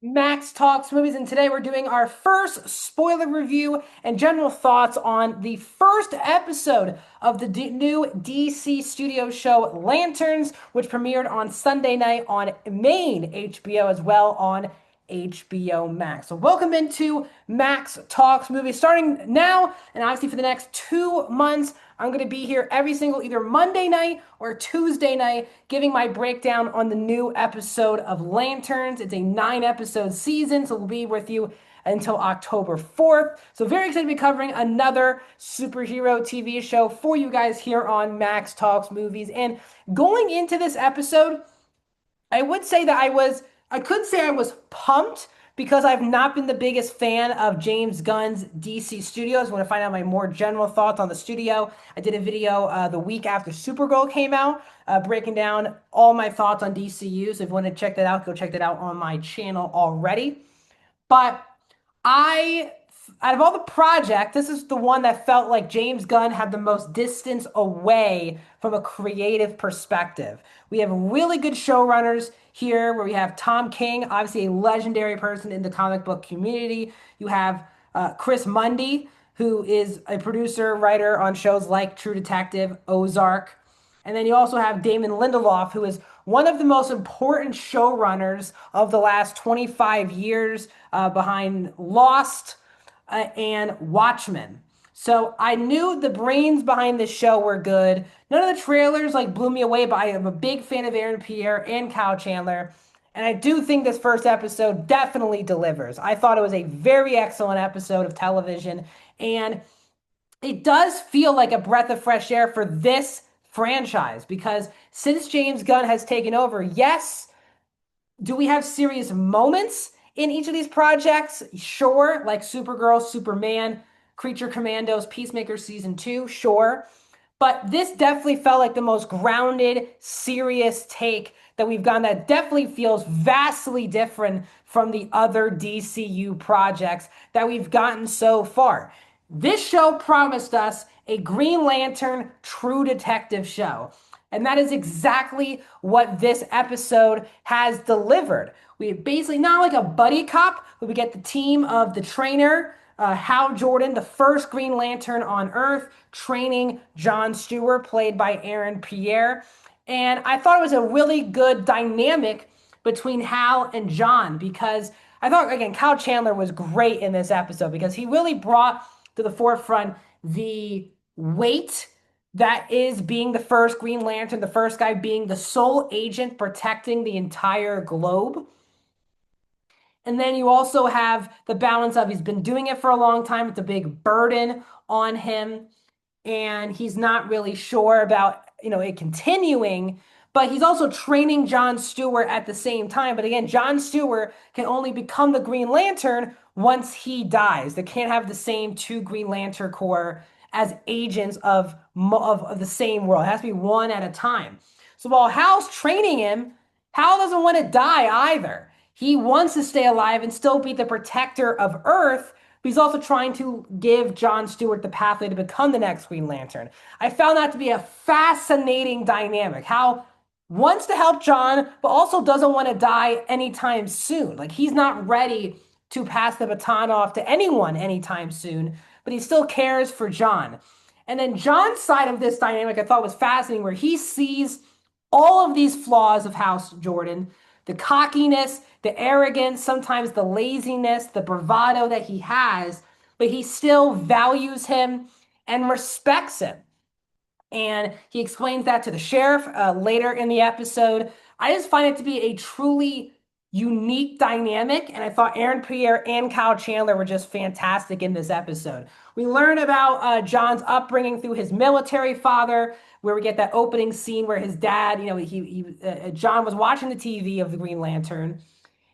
Max Talks Movies, and today we're doing our first spoiler review and general thoughts on the first episode of the new DC studio show Lanterns, which premiered on Sunday night on main HBO as well on HBO Max. So, welcome into Max Talks Movies starting now, and obviously for the next 2 months. I'm going to be here every single either Monday night or Tuesday night giving my breakdown on the new episode of Lanterns. It's a 9 episode season, so we'll be with you until October 4th. So, very excited to be covering another superhero TV show for you guys here on Max Talks Movies. And going into this episode, I would say that I could say I was pumped because I've not been the biggest fan of James Gunn's DC Studios. Want to find out my more general thoughts on the studio? I did a video the week after Supergirl came out, breaking down all my thoughts on DCU. So if you want to check that out, go check that out on my channel already. But I, out of all the projects, this is the one that felt like James Gunn had the most distance away from a creative perspective. We have really good showrunners here, where we have Tom King, obviously a legendary person in the comic book community. You have Chris Mundy, who is a producer, writer on shows like True Detective, Ozark. And then you also have Damon Lindelof, who is one of the most important showrunners of the last 25 years behind Lost and Watchmen. So I knew the brains behind this show were good. None of the trailers like blew me away, but I am a big fan of Aaron Pierre and Kyle Chandler. And I do think this first episode definitely delivers. I thought it was a very excellent episode of television. And it does feel like a breath of fresh air for this franchise because since James Gunn has taken over, yes, do we have serious moments in each of these projects? Sure, like Supergirl, Superman, Creature Commandos, Peacemaker Season 2, sure. But this definitely felt like the most grounded, serious take that we've gotten that definitely feels vastly different from the other DCU projects that we've gotten so far. This show promised us a Green Lantern true detective show. And that is exactly what this episode has delivered. We basically not like a buddy cop, but we get the team of the trainer, Hal Jordan, the first Green Lantern on Earth, training John Stewart, played by Aaron Pierre. And I thought it was a really good dynamic between Hal and John because I thought, again, Kyle Chandler was great in this episode because he really brought to the forefront the weight that is being the first Green Lantern, the first guy being the sole agent protecting the entire globe. And then you also have the balance of he's been doing it for a long time. It's a big burden on him. And he's not really sure about, it continuing, but he's also training John Stewart at the same time. But again, John Stewart can only become the Green Lantern once he dies. They can't have the same two Green Lantern Corps as agents of the same world. It has to be one at a time. So while Hal's training him, Hal doesn't want to die either. He wants to stay alive and still be the protector of Earth, but he's also trying to give John Stewart the pathway to become the next Green Lantern. I found that to be a fascinating dynamic. Hal wants to help John, but also doesn't want to die anytime soon. Like he's not ready to pass the baton off to anyone anytime soon, but he still cares for John. And then John's side of this dynamic I thought was fascinating, where he sees all of these flaws of House Jordan, the cockiness, the arrogance, sometimes the laziness, the bravado that he has, but he still values him and respects him. And he explains that to the sheriff later in the episode. I just find it to be a truly unique dynamic, and I thought Aaron Pierre and Kyle Chandler were just fantastic in this episode. We learn about John's upbringing through his military father, where we get that opening scene where his dad, John was watching the TV of the Green Lantern,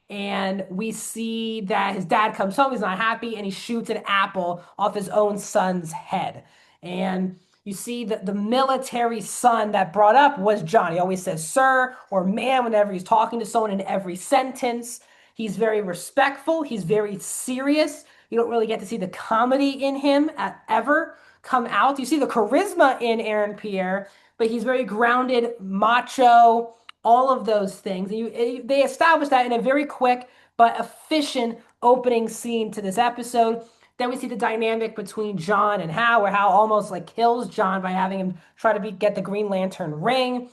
and we see that his dad comes home, he's not happy, and he shoots an apple off his own son's head. And you see that the military son that brought up was John. He always says sir or ma'am whenever he's talking to someone in every sentence. He's very respectful. He's very serious. You don't really get to see the comedy in him ever come out. You see the charisma in Aaron Pierre, but he's very grounded, macho, all of those things. They established that in a very quick but efficient opening scene to this episode. Then we see the dynamic between John and Hal, where Hal almost like kills John by having him try to get the Green Lantern ring.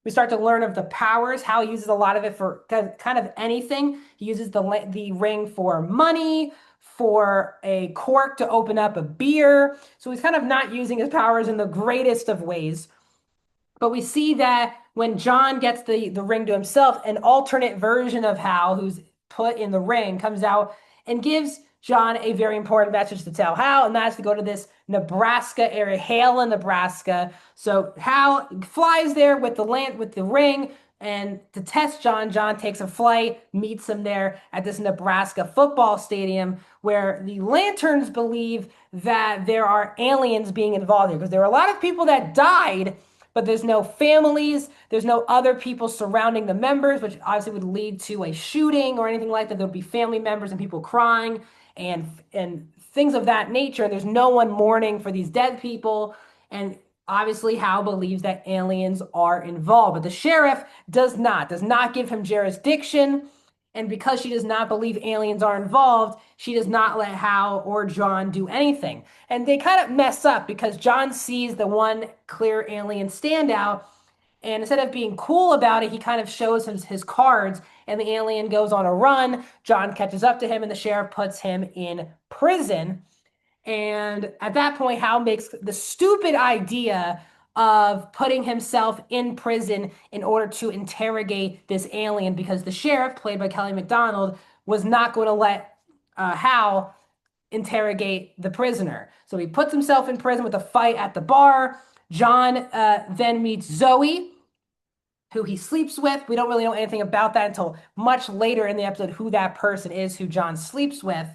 We start to learn of the powers. Hal uses a lot of it for kind of anything. He uses the ring for money, for a cork to open up a beer. So he's kind of not using his powers in the greatest of ways. But we see that when John gets the ring to himself, an alternate version of Hal, who's put in the ring, comes out and gives John a very important message to tell Hal, and that's to go to this Nebraska area, Hale, Nebraska. So Hal flies there with the ring, and to test John, John takes a flight, meets him there at this Nebraska football stadium, where the Lanterns believe that there are aliens being involved here, because there are a lot of people that died, but there's no families, there's no other people surrounding the members, which obviously would lead to a shooting or anything like that. There'll be family members and people crying and things of that nature. And there's no one mourning for these dead people. And obviously, Hal believes that aliens are involved, but the sheriff does not give him jurisdiction. And because she does not believe aliens are involved, she does not let Hal or John do anything. And they kind of mess up because John sees the one clear alien standout. And instead of being cool about it, he kind of shows his cards, and the alien goes on a run. John catches up to him, and the sheriff puts him in prison. And at that point, Hal makes the stupid idea of putting himself in prison in order to interrogate this alien, because the sheriff, played by Kelly MacDonald, was not going to let Hal interrogate the prisoner. So he puts himself in prison with a fight at the bar. John then meets Zoe, who he sleeps with. We don't really know anything about that until much later in the episode, who that person is who John sleeps with.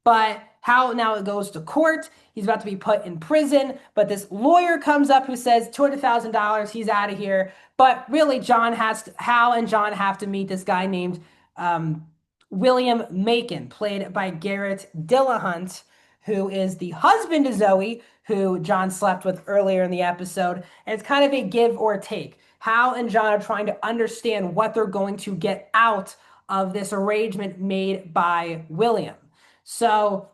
But Hal now goes to court. He's about to be put in prison, but this lawyer comes up who says $200,000, he's out of here. But really, Hal and John have to meet this guy named William Macon, played by Garrett Dillahunt, who is the husband to Zoe, who John slept with earlier in the episode. And it's kind of a give or take. Hal and John are trying to understand what they're going to get out of this arrangement made by William. So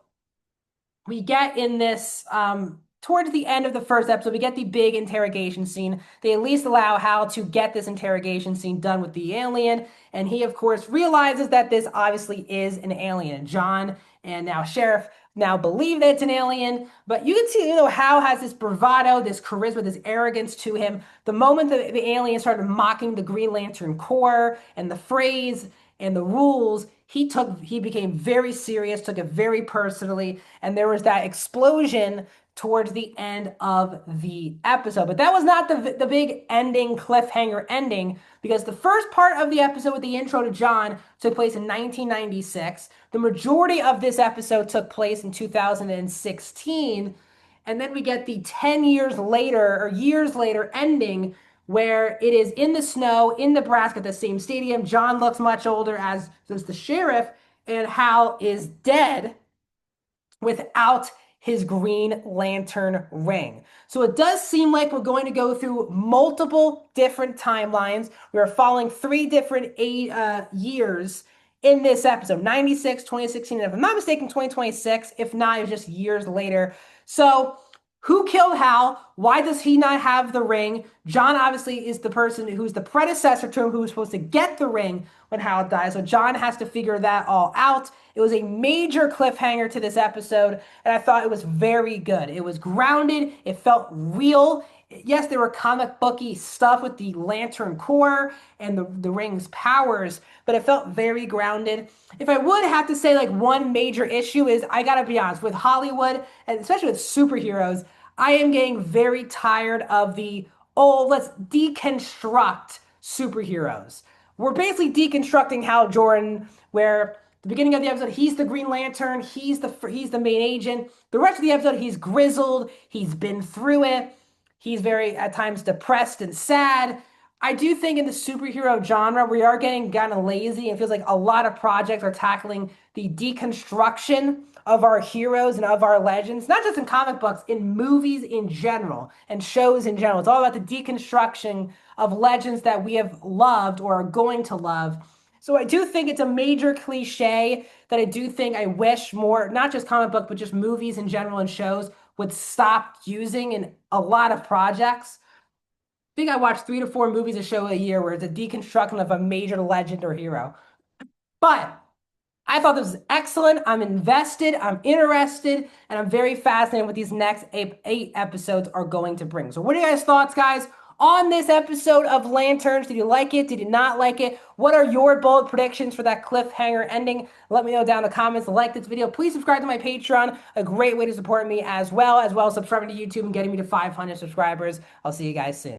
we get in this, towards the end of the first episode, we get the big interrogation scene. They at least allow Hal to get this interrogation scene done with the alien. And he, of course, realizes that this obviously is an alien. John and now Sheriff now believe that it's an alien. But you can see, Hal has this bravado, this charisma, this arrogance to him. The moment that the alien started mocking the Green Lantern Corps and the phrase and the rules, he became very serious, took it very personally, and there was that explosion towards the end of the episode. But that was not the big ending, cliffhanger ending, because the first part of the episode with the intro to John took place in 1996. The majority of this episode took place in 2016. And then we get the 10 years later or years later ending, where it is in the snow in Nebraska at the same stadium. John looks much older, as does the sheriff, and Hal is dead without his Green Lantern ring. So it does seem like we're going to go through multiple different timelines. We are following 3 different years in this episode: 96, 2016, and if I'm not mistaken, 2026. If not, it's just years later. So who killed Hal? Why does he not have the ring? John obviously is the person who's the predecessor to him, who was supposed to get the ring when Hal dies. So John has to figure that all out. It was a major cliffhanger to this episode, and I thought it was very good. It was grounded. It felt real. Yes, there were comic booky stuff with the Lantern Corps and the ring's powers, but it felt very grounded. If I would have to say like one major issue is, I gotta be honest, with Hollywood, and especially with superheroes, I am getting very tired of let's deconstruct superheroes. We're basically deconstructing Hal Jordan, where the beginning of the episode, he's the Green Lantern, he's the main agent. The rest of the episode, he's grizzled, he's been through it. He's very, at times, depressed and sad. I do think in the superhero genre, we are getting kind of lazy. It feels like a lot of projects are tackling the deconstruction of our heroes and of our legends, not just in comic books, in movies in general and shows in general. It's all about the deconstruction of legends that we have loved or are going to love. So I do think it's a major cliche that I do think I wish more, not just comic book, but just movies in general and shows would stop using in a lot of projects. Think I watch 3 to 4 movies a show a year where it's a deconstruction of a major legend or hero. But I thought this was excellent. I'm invested, I'm interested, and I'm very fascinated what these next eight episodes are going to bring. So, what are your guys' thoughts, guys, on this episode of Lanterns? Did you like it? Did you not like it? What are your bold predictions for that cliffhanger ending? Let me know down in the comments. Like this video. Please subscribe to my Patreon, a great way to support me as well as subscribing to YouTube and getting me to 500 subscribers. I'll see you guys soon.